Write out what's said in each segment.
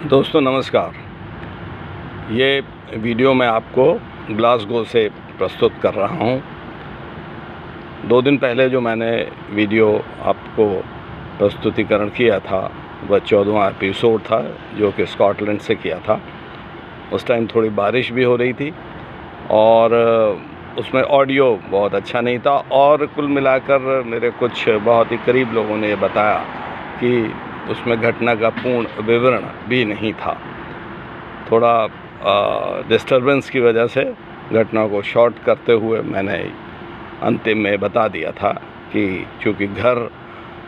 दोस्तों नमस्कार। ये वीडियो मैं आपको ग्लासगो से प्रस्तुत कर रहा हूँ। 2 दिन पहले जो मैंने वीडियो आपको प्रस्तुतिकरण किया था वह 14वां एपिसोड था, जो कि स्कॉटलैंड से किया था। उस टाइम थोड़ी बारिश भी हो रही थी और उसमें ऑडियो बहुत अच्छा नहीं था, और कुल मिलाकर मेरे कुछ बहुत ही करीब लोगों ने ये बताया कि उसमें घटना का पूर्ण विवरण भी नहीं था। थोड़ा डिस्टर्बेंस की वजह से घटना को शॉर्ट करते हुए मैंने अंतिम में बता दिया था कि चूँकि घर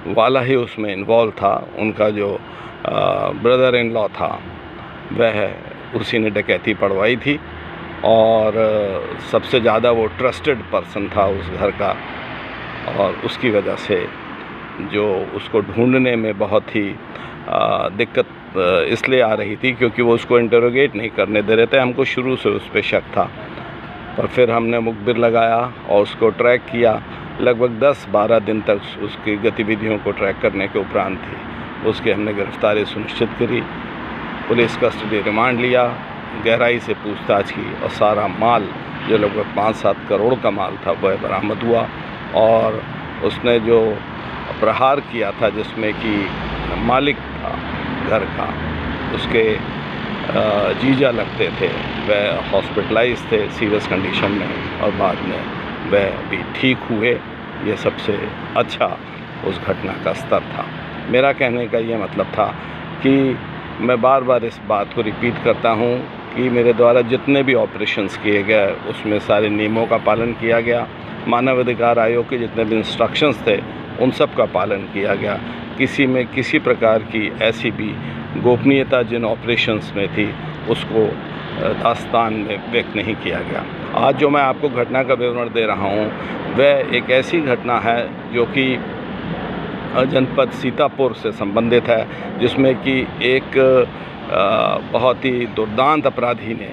वाला ही उसमें इन्वॉल्व था, उनका जो ब्रदर इन लॉ था वह उसी ने डकैती पड़वाई थी, और सबसे ज़्यादा वो ट्रस्टेड पर्सन था उस घर का, और उसकी वजह से जो उसको ढूंढने में बहुत ही दिक्कत इसलिए आ रही थी क्योंकि वो उसको इंटरोगेट नहीं करने दे रहे थे। हमको शुरू से उस पर शक था, पर फिर हमने मुखबिर लगाया और उसको ट्रैक किया। लगभग 10-12 दिन तक उसकी गतिविधियों को ट्रैक करने के उपरांत थी उसकी हमने गिरफ्तारी सुनिश्चित करी, पुलिस कस्टडी रिमांड लिया, गहराई से पूछताछ की, और सारा माल जो लगभग 5-7 करोड़ का माल था वह बरामद हुआ। और उसने जो प्रहार किया था, जिसमें कि मालिक था घर का, उसके जीजा लगते थे, वह हॉस्पिटलाइज थे सीरियस कंडीशन में, और बाद में वह भी ठीक हुए। ये सबसे अच्छा उस घटना का स्तर था। मेरा कहने का ये मतलब था कि मैं बार बार इस बात को रिपीट करता हूँ कि मेरे द्वारा जितने भी ऑपरेशंस किए गए उसमें सारे नियमों का पालन किया गया। मानवाधिकार आयोग के जितने भी इंस्ट्रक्शंस थे उन सब का पालन किया गया। किसी में किसी प्रकार की ऐसी भी गोपनीयता जिन ऑपरेशंस में थी उसको दास्तान में व्यक्त नहीं किया गया। आज जो मैं आपको घटना का विवरण दे रहा हूँ वह एक ऐसी घटना है जो कि जनपद सीतापुर से संबंधित है, जिसमें कि एक बहुत ही दुर्दांत अपराधी ने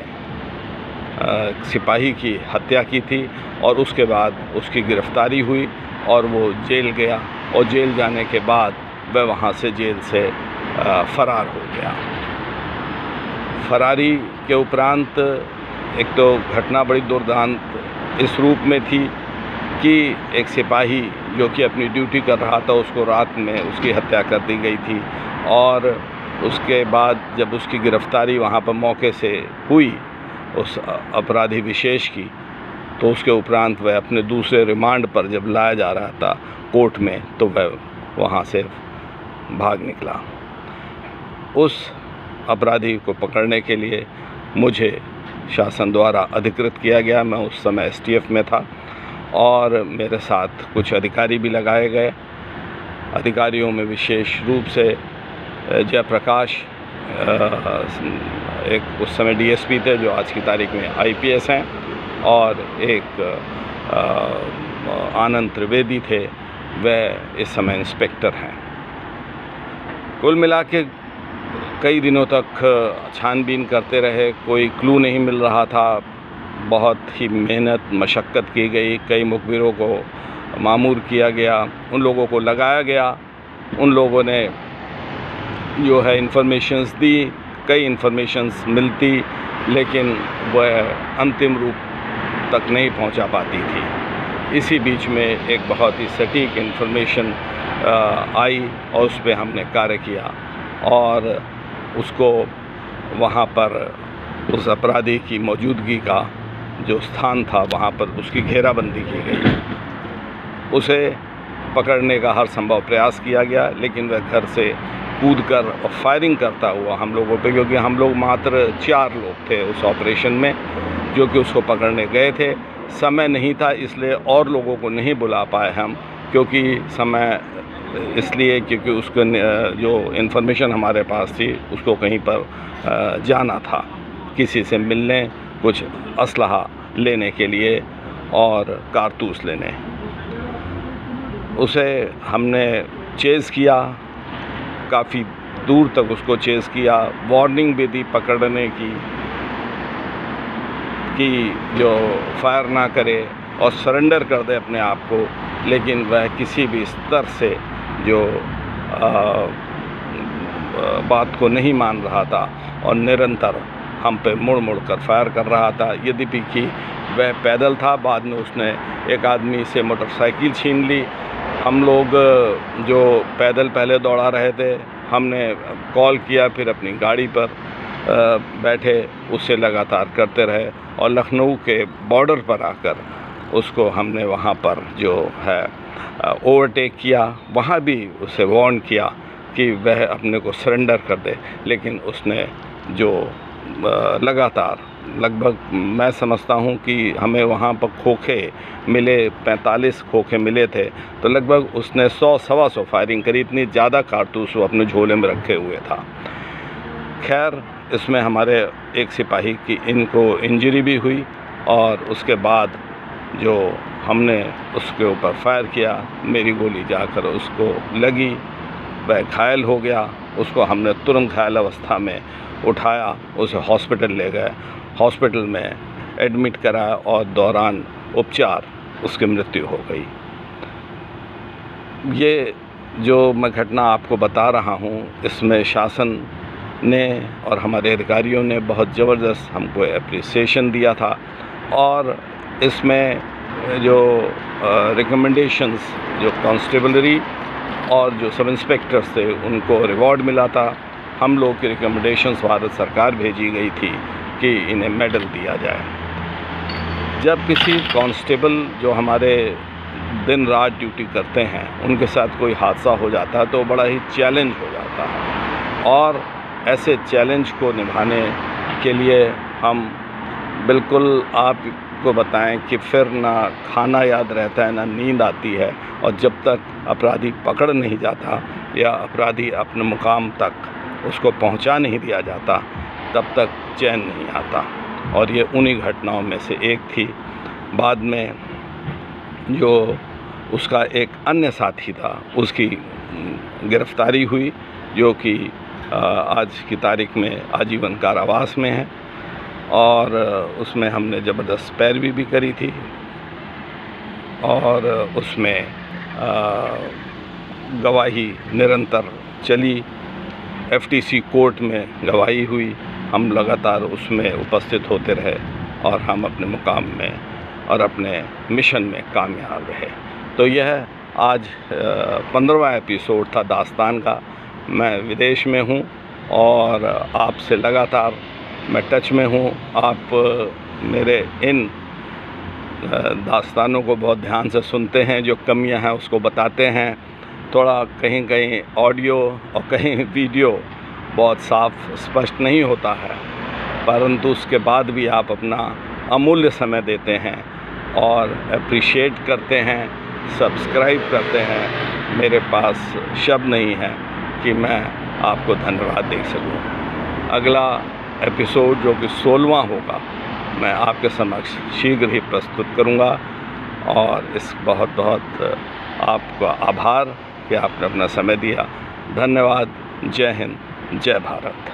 सिपाही की हत्या की थी, और उसके बाद उसकी गिरफ्तारी हुई और वो जेल गया, और जेल जाने के बाद वह वहाँ से जेल से फरार हो गया। फरारी के उपरांत एक तो घटना बड़ी दुर्दांत इस रूप में थी कि एक सिपाही जो कि अपनी ड्यूटी कर रहा था, उसको रात में उसकी हत्या कर दी गई थी, और उसके बाद जब उसकी गिरफ्तारी वहाँ पर मौके से हुई उस अपराधी विशेष की, तो उसके उपरांत वह अपने दूसरे रिमांड पर जब लाया जा रहा था कोर्ट में, तो वह वहाँ से भाग निकला। उस अपराधी को पकड़ने के लिए मुझे शासन द्वारा अधिकृत किया गया। मैं उस समय एसटीएफ में था और मेरे साथ कुछ अधिकारी भी लगाए गए। अधिकारियों में विशेष रूप से जयप्रकाश, एक उस समय डीएसपी थे जो आज की तारीख में आईपीएस हैं, और एक आनंद त्रिवेदी थे, वह इस समय इंस्पेक्टर हैं। कुल मिला के कई दिनों तक छानबीन करते रहे, कोई क्लू नहीं मिल रहा था। बहुत ही मेहनत मशक्क़त की गई, कई मुखबिरों को मामूर किया गया, उन लोगों को लगाया गया, उन लोगों ने जो है इन्फॉर्मेशंस दी, कई इन्फॉर्मेशंस मिलती, लेकिन वह अंतिम रूप तक नहीं पहुंचा पाती थी। इसी बीच में एक बहुत ही सटीक इन्फॉर्मेशन आई और उस पर हमने कार्य किया, और उसको वहाँ पर उस अपराधी की मौजूदगी का जो स्थान था वहाँ पर उसकी घेराबंदी की गई। उसे पकड़ने का हर संभव प्रयास किया गया, लेकिन वह घर से कूदकर और फायरिंग करता हुआ हम लोगों पे, क्योंकि हम लोग मात्र 4 लोग थे उस ऑपरेशन में जो कि उसको पकड़ने गए थे। समय नहीं था इसलिए और लोगों को नहीं बुला पाए हम, क्योंकि समय इसलिए क्योंकि उसको जो इन्फॉर्मेशन हमारे पास थी उसको कहीं पर जाना था, किसी से मिलने, कुछ असलहा लेने के लिए और कारतूस लेने। उसे हमने चेज़ किया, काफ़ी दूर तक उसको चेज़ किया, वार्निंग भी दी पकड़ने की कि जो फायर ना करे और सरेंडर कर दे अपने आप को, लेकिन वह किसी भी स्तर से जो बात को नहीं मान रहा था और निरंतर हम पे मुड़ मुड़ कर फायर कर रहा था। यद्यपि कि वह पैदल था, बाद में उसने एक आदमी से मोटरसाइकिल छीन ली। हम लोग जो पैदल पहले दौड़ा रहे थे, हमने कॉल किया, फिर अपनी गाड़ी पर बैठे, उससे लगातार करते रहे और लखनऊ के बॉर्डर पर आकर उसको हमने वहाँ पर जो है ओवरटेक किया। वहाँ भी उसे वार्न किया कि वह अपने को सरेंडर कर दे, लेकिन उसने जो लगातार लगभग मैं समझता हूँ कि हमें वहाँ पर खोखे मिले, 45 खोखे मिले थे, तो लगभग उसने 100-125 फायरिंग करी। इतनी ज़्यादा कारतूस वो अपने झोले में रखे हुए था। खैर, इसमें हमारे एक सिपाही की इनको इंजरी भी हुई और उसके बाद जो हमने उसके ऊपर फायर किया, मेरी गोली जाकर उसको लगी, वह घायल हो गया। उसको हमने तुरंत घायल अवस्था में उठाया, उसे हॉस्पिटल ले गए, हॉस्पिटल में एडमिट कराया और दौरान उपचार उसकी मृत्यु हो गई। ये जो मैं घटना आपको बता रहा हूँ, इसमें शासन ने और हमारे अधिकारियों ने बहुत ज़बरदस्त हमको एप्रिसिएशन दिया था और इसमें जो रिकमेंडेशंस जो कांस्टेबलरी और जो सब इंस्पेक्टर्स थे उनको रिवॉर्ड मिला था। हम लोग की रिकमेंडेशंस भारत सरकार भेजी गई थी कि इन्हें मेडल दिया जाए। जब किसी कांस्टेबल जो हमारे दिन रात ड्यूटी करते हैं, उनके साथ कोई हादसा हो जाता है तो बड़ा ही चैलेंज हो जाता है और ऐसे चैलेंज को निभाने के लिए हम बिल्कुल आपको बताएं कि फिर ना खाना याद रहता है, ना नींद आती है, और जब तक अपराधी पकड़ नहीं जाता या अपराधी अपने मुकाम तक उसको पहुंचा नहीं दिया जाता, तब तक चैन नहीं आता। और ये उन्हीं घटनाओं में से एक थी। बाद में जो उसका एक अन्य साथी था, उसकी गिरफ्तारी हुई, जो कि आज की तारीख में आजीवन कारावास में है और उसमें हमने ज़बरदस्त पैरवी भी करी थी और उसमें गवाही निरंतर चली। एफटीसी कोर्ट में गवाही हुई, हम लगातार उसमें उपस्थित होते रहे और हम अपने मुकाम में और अपने मिशन में कामयाब रहे। तो यह आज 15वां एपिसोड था दास्तान का। मैं विदेश में हूँ और आपसे लगातार मैं टच में हूँ। आप मेरे इन दास्तानों को बहुत ध्यान से सुनते हैं, जो कमियां हैं उसको बताते हैं। थोड़ा कहीं कहीं ऑडियो और कहीं वीडियो बहुत साफ स्पष्ट नहीं होता है, परंतु उसके बाद भी आप अपना अमूल्य समय देते हैं और अप्रिशिएट करते हैं, सब्सक्राइब करते हैं। मेरे पास शब्द नहीं है कि मैं आपको धन्यवाद दे सकूं। अगला एपिसोड जो कि 16वां होगा, मैं आपके समक्ष शीघ्र ही प्रस्तुत करूंगा और इस बहुत बहुत आपका आभार कि आपने अपना समय दिया। धन्यवाद। जय हिंद, जय भारत।